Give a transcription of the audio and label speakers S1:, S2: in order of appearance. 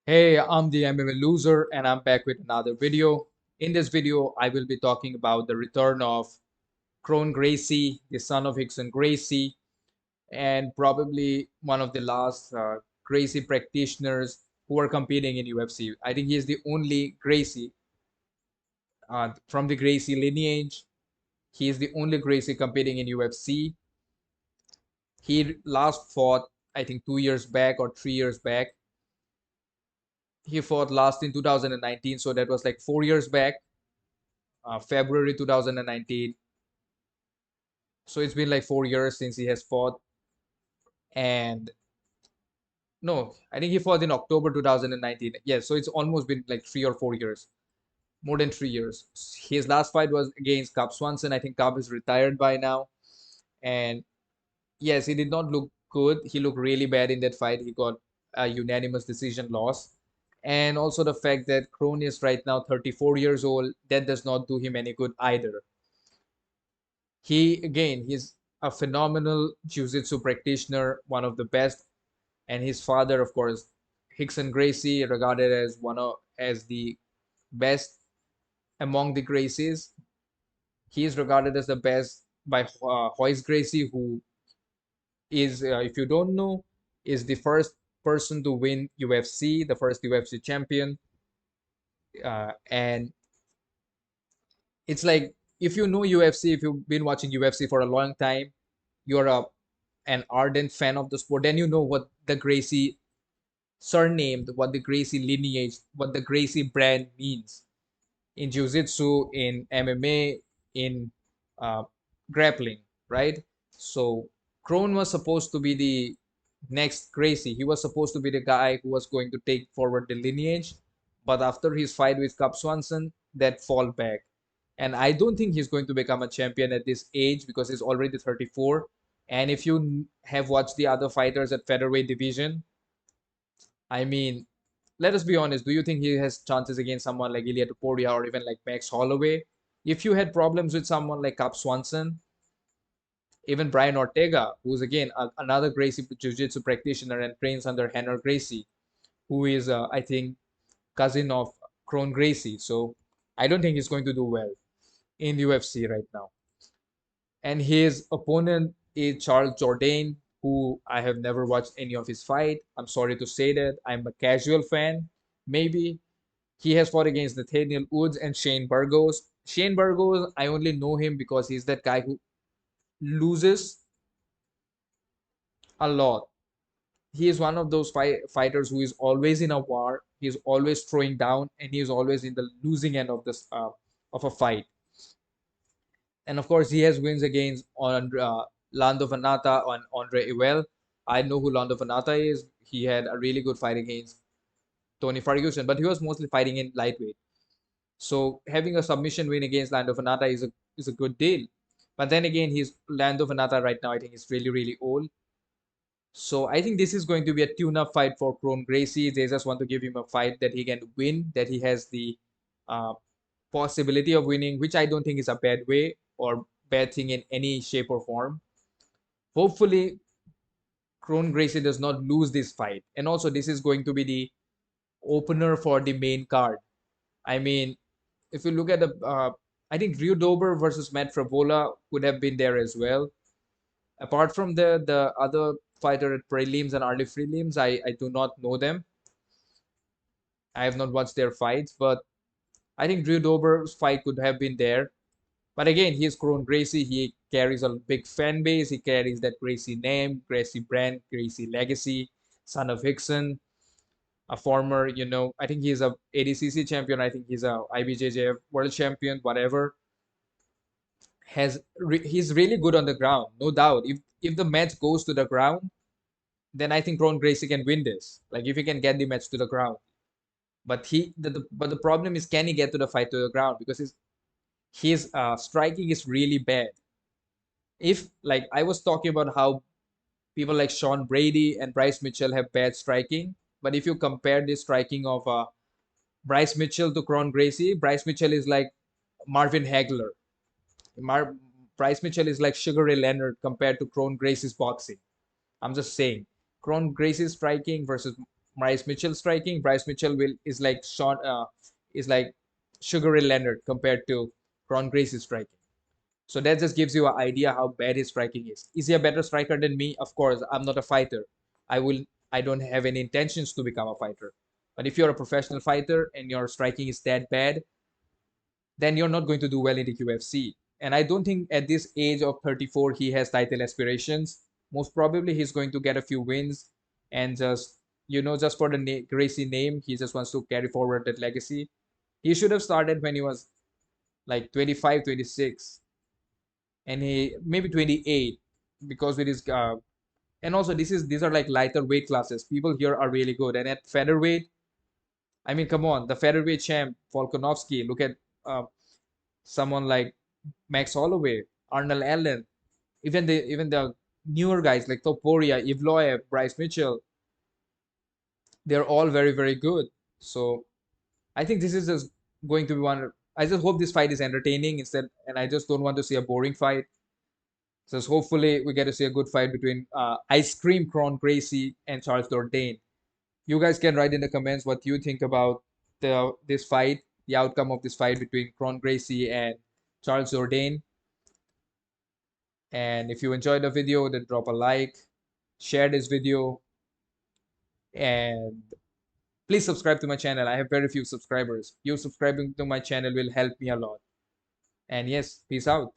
S1: Hey, I'm the MMA loser and I'm back with another video. In this video, I will be talking about the return of Kron Gracie, the son of Rickson Gracie, and probably one of the last Gracie practitioners who are competing in UFC. I think he is the only Gracie from the Gracie lineage. He is the only Gracie competing in UFC. He last fought, I think, 2 years back or 3 years back. He fought last in 2019, so that was like 4 years back. February 2019. So it's been like 4 years since he has fought. And no, I think he fought in October 2019. Yes, so it's almost been like 3 or 4 years, more than 3 years. His last fight was against Cub Swanson. I think Cub is retired by now. And yes, he did not look good. He looked really bad in that fight. He got a unanimous decision loss. And also the fact that Kron is right now 34 years old, that does not do him any good either. He's a phenomenal jiu-jitsu practitioner, one of the best, and his father, of course, Rickson Gracie, regarded as one of as the best among the Gracies. He is regarded as the best by Royce Gracie, who is, if you don't know, is the first person to win UFC, the first UFC champion. And it's like if you know UFC, if you've been watching UFC for a long time, you're an ardent fan of the sport, then you know what the Gracie surname, what the Gracie lineage, what the Gracie brand means in jiu-jitsu, in MMA, in uh, grappling, right? So Kron was supposed to be the next Gracie. He was supposed to be the guy who was going to take forward the lineage, but after his fight with Cub Swanson, that fall back. And I don't think he's going to become a champion at this age because he's already 34. And if you have watched the other fighters at featherweight division, I mean, let us be honest. Do you think he has chances against someone like Ilya Topuria or even like Max Holloway? If you had problems with someone like Cap Swanson, even Brian Ortega, who's again another Gracie Jiu-Jitsu practitioner and trains under Henry Gracie, who is, I think, cousin of Kron Gracie. So I don't think he's going to do well in the UFC right now. And his opponent is Charles Jourdain, who I have never watched any of his fight. I'm sorry to say that. I'm a casual fan, maybe. He has fought against Nathaniel Woods and Shane Burgos. Shane Burgos, I only know him because he's that guy who loses a lot. He is one of those fighters who is always in a war. He's always throwing down, and he is always in the losing end of this of a fight. And of course, he has wins against on Lando Vanata and Andre Ewell. I know who Lando Vanata is. He had a really good fight against Tony Ferguson, but he was mostly fighting in lightweight. So having a submission win against Lando Vanata is a good deal. But then again, he's Lando Vanata right now. I think is really really old. So I think this is going to be a tune-up fight for Kron Gracie. They just want to give him a fight that he can win, that he has the uh, possibility of winning, which I don't think is a bad way or bad thing in any shape or form. Hopefully, Kron Gracie does not lose this fight. And also, this is going to be the opener for the main card. I mean, if you look at I think Rio Dober versus Matt Fravola would have been there as well. Apart from the other fighter at prelims and early prelims, I do not know them. I have not watched their fights, but I think Rio Dober's fight could have been there. But again, he's Kron Gracie. He carries a big fan base. He carries that Gracie name, Gracie brand, Gracie legacy, son of Rickson, a former, I think he's a ADCC champion. I think he's a IBJJF world champion, whatever. He's really good on the ground, no doubt. If the match goes to the ground, then I think Ron Gracie can win this. Like if he can get the match to the ground. But but the problem is, can he get to the fight to the ground? Because his striking is really bad. If like I was talking about how people like Sean Brady and Bryce Mitchell have bad striking, but if you compare the striking of Bryce Mitchell to Kron Gracie, Bryce Mitchell is like Marvin Hagler. Mar- Bryce Mitchell is like Sugar Ray Leonard compared to Kron Gracie's boxing. I'm just saying, Kron Gracie's striking versus Bryce Mitchell striking. Bryce Mitchell will is like Sugar Ray Leonard compared to Kron Gracie striking. So that just gives you an idea how bad his striking is. Is he a better striker than me? Of course, I'm not a fighter. I will I don't have any intentions to become a fighter. But if you're a professional fighter and your striking is that bad, then you're not going to do well in the UFC. And I don't think at this age of 34 he has title aspirations. Most probably he's going to get a few wins and just just for the Gracie name, he just wants to carry forward that legacy. He should have started when he was like 25, 26, and he maybe 28, because with his and also these are like lighter weight classes. People here are really good, and at featherweight, I mean, come on, the featherweight champ Volkanovski. Look at uh, someone like Max Holloway, Arnold Allen, even the newer guys like Topuria, Evloev, Bryce Mitchell. They're all very very good. So I think this is just going to be one. I just hope this fight is entertaining instead, and I just don't want to see a boring fight. So hopefully we get to see a good fight between Ice Cream Kron Gracie and Charles Jourdain. You guys can write in the comments what you think about this fight, the outcome of this fight between Kron Gracie and Charles Jourdain. And if you enjoyed the video, then drop a like, share this video, and please subscribe to my channel. I have very few subscribers. You subscribing to my channel will help me a lot. And yes, peace out.